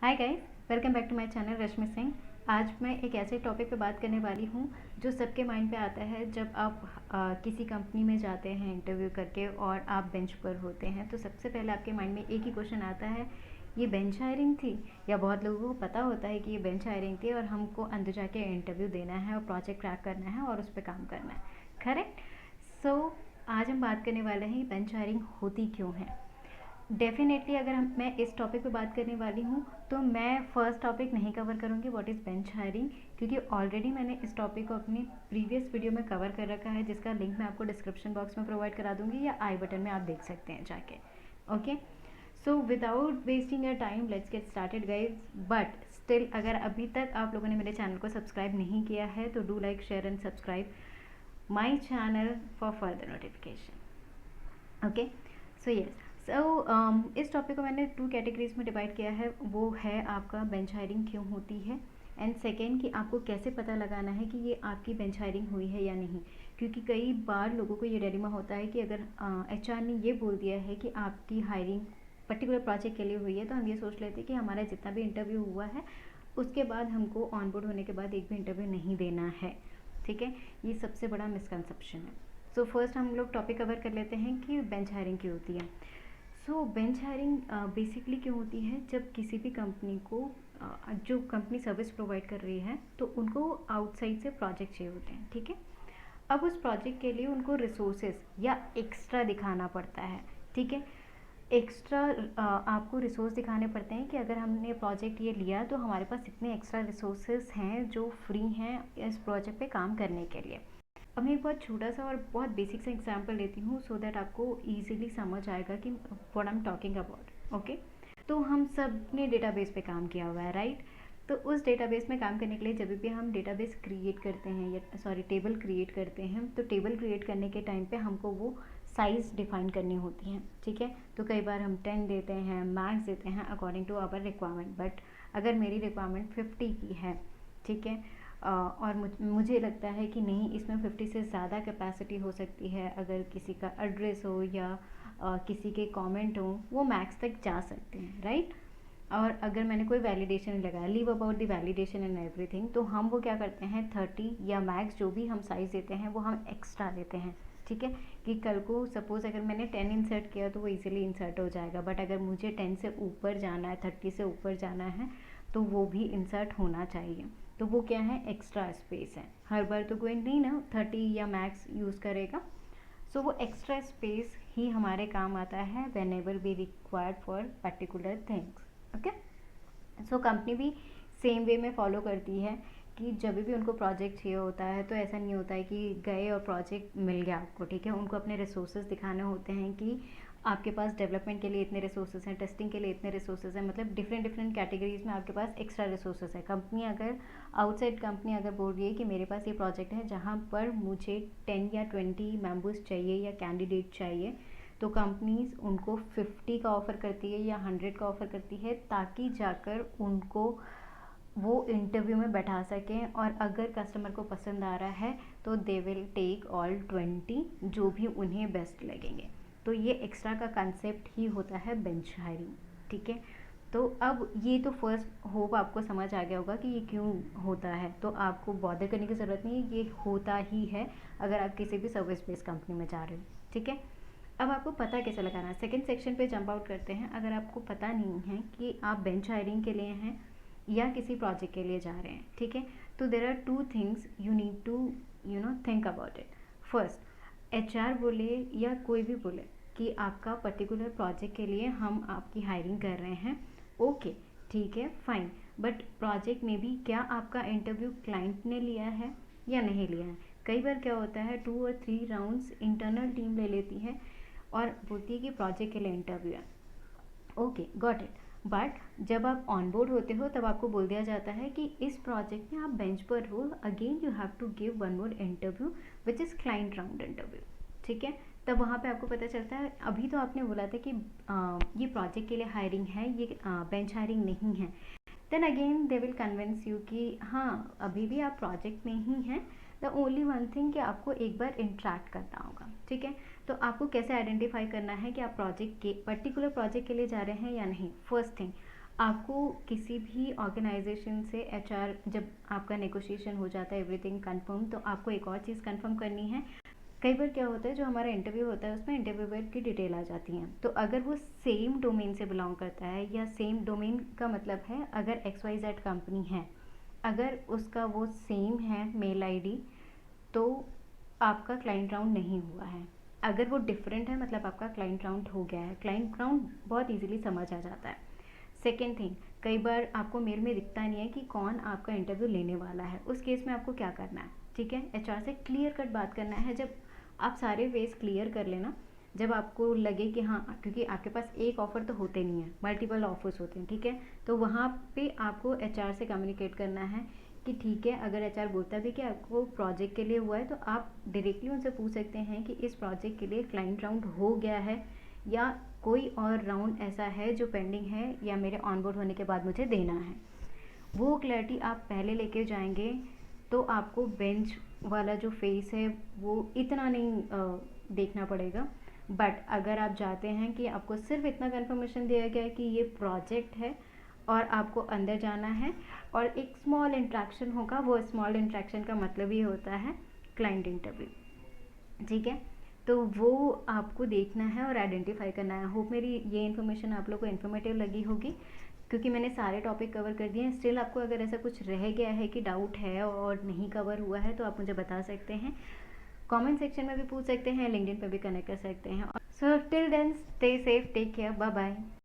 Hi guys, welcome back to my channel Rashmi Singh. आज मैं एक ऐसे टॉपिक पे बात करने वाली हूँ जो सबके माइंड पे आता है जब आप किसी कंपनी में जाते हैं इंटरव्यू करके और आप बेंच पर होते हैं। तो सबसे पहले आपके माइंड में एक ही क्वेश्चन आता है, ये बेंच हायरिंग थी? या बहुत लोगों को पता होता है कि ये बेंच हायरिंग थी और हमको अंदर जाके इंटरव्यू देना है और प्रोजेक्ट क्रैक करना है और उस पर काम करना है। करेक्ट। सो आज हम बात करने वाले हैं बेंच हायरिंग होती क्यों है। डेफिनेटली अगर मैं इस टॉपिक पे बात करने वाली हूँ तो मैं फर्स्ट टॉपिक नहीं कवर करूँगी व्हाट इज़ बेंच हायरिंग, क्योंकि ऑलरेडी मैंने इस टॉपिक को अपनी प्रीवियस वीडियो में कवर कर रखा है, जिसका लिंक मैं आपको डिस्क्रिप्शन बॉक्स में प्रोवाइड करा दूँगी या आई बटन में आप देख सकते हैं जाके। Okay, so without wasting your time let's get started guys. But still अगर अभी तक आप लोगों ने मेरे चैनल को सब्सक्राइब नहीं किया है तो do like share and subscribe my channel for further notification. Okay, so yes, so इस टॉपिक को मैंने 2 कैटेगरीज में डिवाइड किया है। वो है आपका बेंच हायरिंग क्यों होती है, एंड सेकेंड कि आपको कैसे पता लगाना है कि ये आपकी बेंच हायरिंग हुई है या नहीं। क्योंकि कई बार लोगों को ये डिलेमा होता है कि अगर एचआर ने ये बोल दिया है कि आपकी हायरिंग पर्टिकुलर प्रोजेक्ट के लिए हुई है, तो हम ये सोच लेते हैं कि हमारा जितना भी इंटरव्यू हुआ है उसके बाद हमको ऑनबोर्ड होने के बाद एक भी इंटरव्यू नहीं देना है। ठीक है, ये सबसे बड़ा मिसकंसेप्शन है। सो फर्स्ट हम लोग टॉपिक कवर कर लेते हैं कि बेंच हायरिंग क्यों होती है। सो बेंच हायरिंग बेसिकली क्यों होती है, जब किसी भी कंपनी को जो कंपनी सर्विस प्रोवाइड कर रही है तो उनको आउटसाइड से प्रोजेक्ट चाहिए होते हैं। ठीक है, अब उस प्रोजेक्ट के लिए उनको रिसोर्सेज या एक्स्ट्रा दिखाना पड़ता है। ठीक है, एक्स्ट्रा आपको रिसोर्स दिखाने पड़ते हैं कि अगर हमने प्रोजेक्ट ये लिया तो हमारे पास इतने एक्स्ट्रा रिसोर्सेज हैं जो फ्री हैं इस प्रोजेक्ट पे काम करने के लिए। अब मैं एक बहुत छोटा सा और बहुत बेसिक सा एग्जांपल लेती हूँ सो दैट आपको इजीली समझ आएगा कि what I am talking about. Okay, तो हम सब ने डेटाबेस पे काम किया हुआ है, राइट? तो उस डेटाबेस में काम करने के लिए जब भी हम डेटाबेस क्रिएट करते हैं या सॉरी टेबल क्रिएट करते हैं, तो टेबल क्रिएट करने के टाइम पे हमको वो साइज़ डिफाइन करनी होती हैं। ठीक है, तो कई बार हम 10 देते हैं, मैक्स देते हैं according to our requirement. But अगर मेरी रिक्वायरमेंट 50 की है, ठीक है, और मुझे लगता है कि नहीं, इसमें 50 से ज़्यादा कैपेसिटी हो सकती है, अगर किसी का एड्रेस हो या किसी के कमेंट हो, वो मैक्स तक जा सकते हैं, राइट? और अगर मैंने कोई वैलिडेशन लगाया, leave about the validation and everything, तो हम वो क्या करते हैं 30 या मैक्स जो भी हम साइज़ देते हैं वो हम एक्स्ट्रा देते हैं। ठीक है, कि कल को सपोज़ अगर मैंने 10 इंसर्ट किया तो वो इजीली इंसर्ट हो जाएगा, बट अगर मुझे 10 से ऊपर जाना है, 30 से ऊपर जाना है, तो वो भी इंसर्ट होना चाहिए। तो वो क्या है, एक्स्ट्रा स्पेस है। हर बार तो कोई नहीं ना 30 या मैक्स यूज़ करेगा। सो वो एक्स्ट्रा स्पेस ही हमारे काम आता है when ever be required for particular things. Okay, so company भी सेम वे में फॉलो करती है कि जब भी उनको प्रोजेक्ट चाहिए होता है तो ऐसा नहीं होता है कि गए और प्रोजेक्ट मिल गया आपको। ठीक है, उनको अपने रिसोर्सेज दिखाने होते हैं कि आपके पास डेवलपमेंट के लिए इतने रिसोर्सेज हैं, टेस्टिंग के लिए इतने रिसोर्सेज हैं, मतलब डिफरेंट डिफरेंट कैटेगरीज में आपके पास एक्स्ट्रा रिसोर्सेज है। कंपनी अगर आउटसाइड कंपनी अगर बोल रही है कि मेरे पास ये प्रोजेक्ट है जहाँ पर मुझे 10 या 20 मेम्बर्स चाहिए या कैंडिडेट चाहिए, तो कंपनीज उनको 50 का ऑफ़र करती है या 100 का ऑफ़र करती है, ताकि जाकर उनको वो इंटरव्यू में बैठा सकें, और अगर कस्टमर को पसंद आ रहा है तो दे विल टेक ऑल 20 जो भी उन्हें बेस्ट लगेंगे। तो ये एक्स्ट्रा का कंसेप्ट ही होता है बेंच हायरिंग। ठीक है, तो अब ये तो फर्स्ट होप आपको समझ आ गया होगा कि ये क्यों होता है, तो आपको बॉदर करने की ज़रूरत नहीं है, ये होता ही है अगर आप किसी भी सर्विस बेस्ड कंपनी में जा रहे हो। ठीक है, अब आपको पता कैसे लगाना है, सेकंड सेक्शन पे जंप आउट करते हैं। अगर आपको पता नहीं है कि आप बेंच हायरिंग के लिए हैं या किसी प्रोजेक्ट के लिए जा रहे हैं, ठीक है, तो there are 2 things you need to think about it. First, HR बोले या कोई भी बोले कि आपका पर्टिकुलर प्रोजेक्ट के लिए हम आपकी हायरिंग कर रहे हैं, ओके ठीक है फाइन, बट प्रोजेक्ट में भी क्या आपका इंटरव्यू क्लाइंट ने लिया है या नहीं लिया है। कई बार क्या होता है 2 और 3 राउंड्स इंटरनल टीम ले लेती है और बोलती है कि प्रोजेक्ट के लिए इंटरव्यू है, ओके गॉट इट। बट जब आप ऑन बोर्ड होते हो तब आपको बोल दिया जाता है कि इस प्रोजेक्ट में आप बेंच पर हो, again you have to give one more interview which is client round interview. ठीक है, तब वहाँ पे आपको पता चलता है अभी तो आपने बोला था कि ये प्रोजेक्ट के लिए हायरिंग है, ये बेंच हायरिंग नहीं है। Then again they will convince you कि हाँ अभी भी आप प्रोजेक्ट में ही हैं, द ओनली वन थिंग कि आपको एक बार इंट्रैक्ट करना होगा। ठीक है, तो आपको कैसे आइडेंटिफाई करना है कि आप प्रोजेक्ट के पर्टिकुलर प्रोजेक्ट के लिए जा रहे हैं या नहीं। फर्स्ट थिंग, आपको किसी भी ऑर्गेनाइजेशन से एचआर, जब आपका नेगोशिएशन हो जाता है एवरीथिंग कंफर्म, तो आपको एक और चीज़ कंफर्म करनी है। कई बार क्या होता है, जो हमारा इंटरव्यू होता है उसमें इंटरव्यूअर की डिटेल आ जाती है, तो अगर वो सेम डोमेन से बिलोंग करता है, या सेम डोमेन का मतलब है अगर XYZ कंपनी है, अगर उसका वो सेम है मेल आईडी, तो आपका क्लाइंट राउंड नहीं हुआ है। अगर वो डिफरेंट है मतलब आपका क्लाइंट राउंड हो गया है। क्लाइंट राउंड बहुत इजीली समझ आ जाता है। सेकेंड थिंग, कई बार आपको मेल में दिखता नहीं है कि कौन आपका इंटरव्यू लेने वाला है। उस केस में आपको क्या करना है, ठीक है, एचआर से क्लियर कट बात करना है। जब आप सारे वेज क्लियर कर लेना, जब आपको लगे कि हाँ, क्योंकि आपके पास एक ऑफ़र तो होते नहीं है, मल्टीपल ऑफर्स होते हैं, ठीक है, तो वहाँ पे आपको एचआर से कम्युनिकेट करना है कि ठीक है, अगर एचआर बोलता भी कि आपको प्रोजेक्ट के लिए हुआ है, तो आप डायरेक्टली उनसे पूछ सकते हैं कि इस प्रोजेक्ट के लिए क्लाइंट राउंड हो गया है, या कोई और राउंड ऐसा है जो पेंडिंग है, या मेरे ऑनबोर्ड होने के बाद मुझे देना है। वो क्लैरिटी आप पहले लेके जाएंगे तो आपको बेंच वाला जो फेस है वो इतना नहीं देखना पड़ेगा। बट अगर आप जाते हैं कि आपको सिर्फ इतना कंफर्मेशन दिया गया है कि ये प्रोजेक्ट है और आपको अंदर जाना है और एक स्मॉल इंट्रैक्शन होगा, वो स्मॉल इंट्रैक्शन का मतलब ही होता है क्लाइंट इंटरव्यू, ठीक है, तो वो आपको देखना है और आइडेंटिफाई करना है। होप मेरी ये इन्फॉर्मेशन आप लोग को इन्फॉर्मेटिव लगी होगी, क्योंकि मैंने सारे टॉपिक कवर कर दिए हैं। स्टिल आपको अगर ऐसा कुछ रह गया है कि डाउट है और नहीं कवर हुआ है, तो आप मुझे बता सकते हैं, कमेंट सेक्शन में भी पूछ सकते हैं, लिंक्डइन पे भी कनेक्ट कर सकते हैं। So till then, stay safe, take care, bye bye.